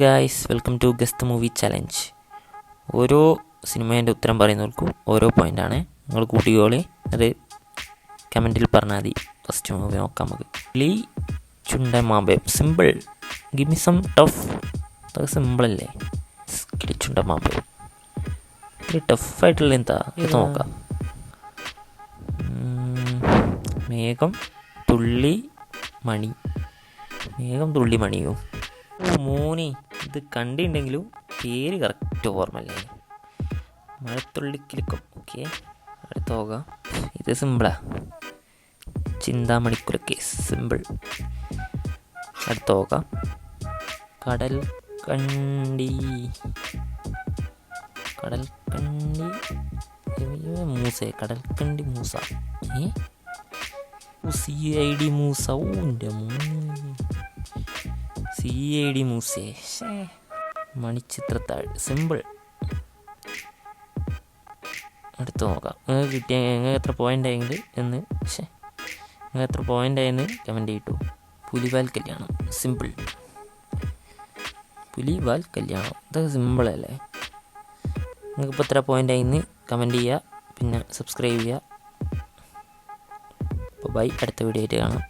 Guys, welcome to guess the movie challenge. ഓരോ സിനിമേൻ്റെ ഉത്തരം പറയുന്നവർക്കും ഓരോ പോയിൻ്റാണ്. നിങ്ങൾ കൂട്ടിക്കോളി, അത് കമൻറ്റിൽ പറഞ്ഞാൽ മതി. ഫസ്റ്റ് മൂവി നോക്കാം നമുക്ക്. ലീ ചുണ്ടമാമ്പയം. Simple. Give me some tough. അത് സിമ്പിളല്ലേ? കിളി ചുണ്ടമാമ്പയം. ഇത്തിരി ടഫായിട്ടുള്ള എന്താ ഇത് നോക്കാം. മേഘം തുള്ളി മണി. മേഘം തുള്ളി മണിയോ മോനി, ഇത് കണ്ടിട്ടുണ്ടെങ്കിലും പേര് കറക്റ്റ് ഓർമ്മല്ലേ. മഴത്തുള്ളിക്കിലുക്കും. ഓക്കെ, അടുത്ത് നോക്കാം. ഇത് സിമ്പിളാ. ചിന്താമണിക്കുലക്കേസ്. സിമ്പിൾ. അടുത്ത് നോക്കാം. കടൽ കണ്ടി. മൂസേ. കടൽക്കണ്ടി മൂസ. CID മൂസ. ഓൻ്റെ CID മൂസേ. മണിച്ചിത്രത്താഴ്. സിമ്പിൾ. അടുത്ത് നോക്കാം. നിങ്ങൾക്ക് കിട്ടിയ നിങ്ങൾക്ക് എത്ര പോയിൻ്റ് ആയെങ്കിൽ നിങ്ങൾക്ക് എത്ര പോയിൻ്റ് ആയെന്ന് കമൻറ്റ് ചെയ്തിട്ടു. പുലിവാൽ കല്യാണം. സിമ്പിൾ. പുലിവാൽ കല്യാണം. ഇതൊക്കെ സിമ്പിളല്ലേ? നിങ്ങൾക്കിപ്പോൾ എത്ര പോയിൻ്റ് ആയെന്ന് കമൻറ്റ് ചെയ്യുക, പിന്നെ സബ്സ്ക്രൈബ് ചെയ്യുക. അപ്പോൾ ബൈ, അടുത്ത വീഡിയോ ആയിട്ട് കാണാം.